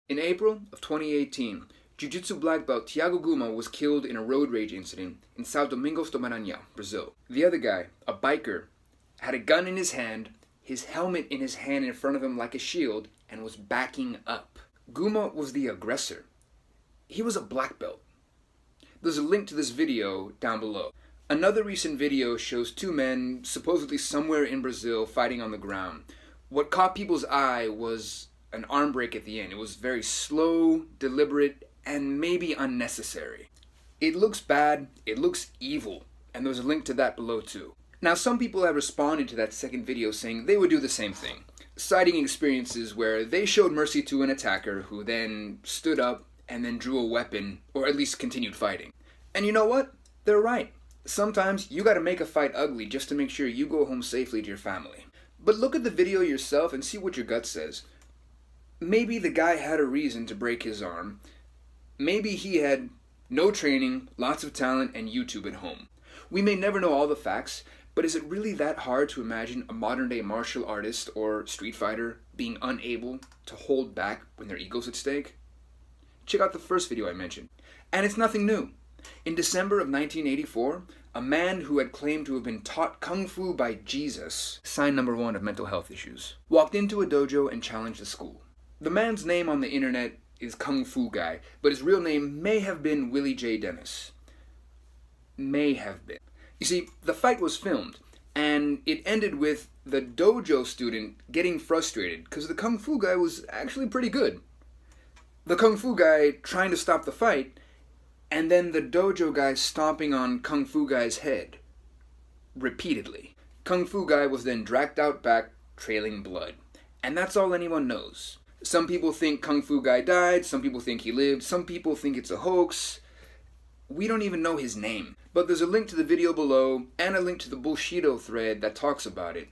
In April of 2018, Jiu-Jitsu black belt Tiago Guma was killed in a road rage incident in São Domingos do Maranhão, Brazil. The other guy, a biker, had a gun in his hand, his helmet in his hand in front of him like a shield, and was backing up. Guma was the aggressor. He was a black belt. There's a link to this video down below. Another recent video shows two men, supposedly somewhere in Brazil, fighting on the ground. What caught people's eye was an arm break at the end. It was very slow, deliberate, and maybe unnecessary. It looks bad, it looks evil, and there's a link to that below too. Now, some people have responded to that second video saying they would do the same thing, citing experiences where they showed mercy to an attacker who then stood up and then drew a weapon, or at least continued fighting. And you know what? They're right. Sometimes you gotta make a fight ugly just to make sure you go home safely to your family. But look at the video yourself and see what your gut says. Maybe the guy had a reason to break his arm. Maybe he had no training, lots of talent, and YouTube at home. We may never know all the facts, but is it really that hard to imagine a modern-day martial artist or street fighter being unable to hold back when their ego's at stake? Check out the first video I mentioned. And it's nothing new. In December of 1984, a man who had claimed to have been taught Kung Fu by Jesus, sign number one of mental health issues, walked into a dojo and challenged the school. The man's name on the internet is Kung Fu Guy, but his real name may have been Willie J. Dennis. May have been. You see, the fight was filmed, and it ended with the dojo student getting frustrated because the Kung Fu Guy was actually pretty good. The Kung Fu Guy trying to stop the fight, and then the dojo guy stomping on Kung Fu Guy's head. Repeatedly. Kung Fu Guy was then dragged out back, trailing blood. And that's all anyone knows. Some people think Kung Fu Guy died, some people think he lived, some people think it's a hoax. We don't even know his name. But there's a link to the video below, and a link to the Bullshido thread that talks about it.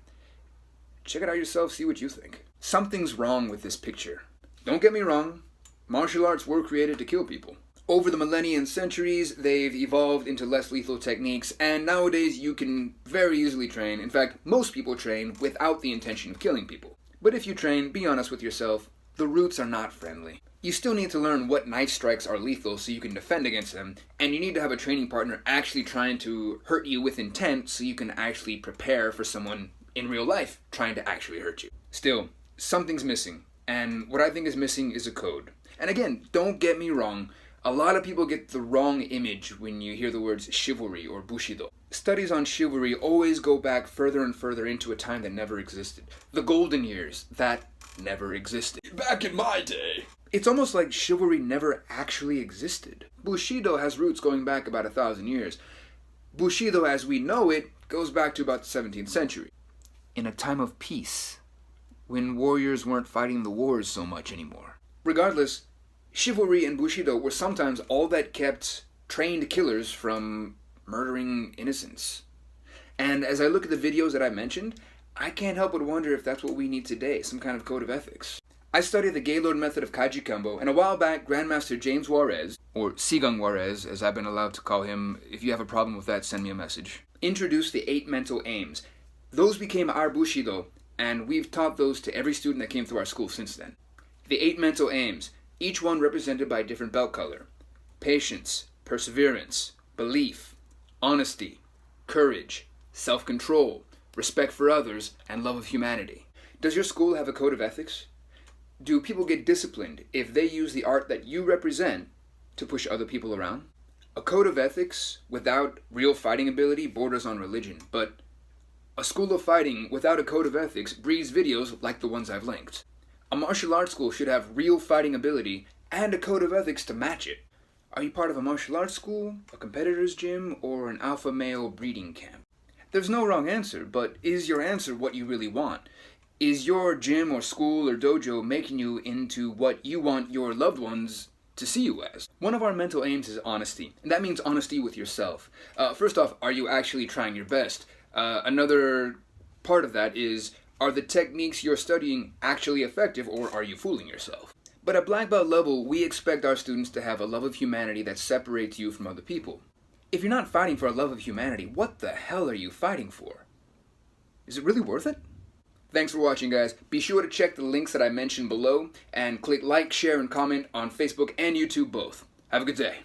Check it out yourself, see what you think. Something's wrong with this picture. Don't get me wrong, martial arts were created to kill people. Over the millennia and centuries, they've evolved into less lethal techniques, and nowadays you can very easily train, in fact, most people train without the intention of killing people. But if you train, be honest with yourself, the roots are not friendly. You still need to learn what knife strikes are lethal so you can defend against them, and you need to have a training partner actually trying to hurt you with intent so you can actually prepare for someone in real life trying to actually hurt you. Still, something's missing, and what I think is missing is a code. And again, don't get me wrong, a lot of people get the wrong image when you hear the words chivalry or Bullshido. Studies on chivalry always go back further and further into a time that never existed. The golden years, that never existed. Back in my day! It's almost like chivalry never actually existed. Bullshido has roots going back about 1,000 years. Bullshido as we know it goes back to about the 17th century. In a time of peace, when warriors weren't fighting the wars so much anymore. Regardless, chivalry and Bullshido were sometimes all that kept trained killers from murdering innocents. And as I look at the videos that I mentioned, I can't help but wonder if that's what we need today, some kind of code of ethics. I studied the Gaylord method of Kajukenbo, and a while back, Grandmaster James Juarez, or Sigang Juarez, as I've been allowed to call him, if you have a problem with that, send me a message, introduced the 8 mental aims. Those became our Bullshido, and we've taught those to every student that came through our school since then. The 8 mental aims, each one represented by a different belt color. Patience, perseverance, belief, honesty, courage, self-control, respect for others, and love of humanity. Does your school have a code of ethics? Do people get disciplined if they use the art that you represent to push other people around? A code of ethics without real fighting ability borders on religion, but a school of fighting without a code of ethics breeds videos like the ones I've linked. A martial arts school should have real fighting ability and a code of ethics to match it. Are you part of a martial arts school, a competitor's gym, or an alpha male breeding camp? There's no wrong answer, but is your answer what you really want? Is your gym or school or dojo making you into what you want your loved ones to see you as? One of our mental aims is honesty, and that means honesty with yourself. First off, are you actually trying your best? Another part of that is, are the techniques you're studying actually effective, or are you fooling yourself? But at black belt level, we expect our students to have a love of humanity that separates you from other people. If you're not fighting for a love of humanity, what the hell are you fighting for? Is it really worth it? Thanks for watching, guys. Be sure to check the links that I mentioned below and click like, share, and comment on Facebook and YouTube both. Have a good day.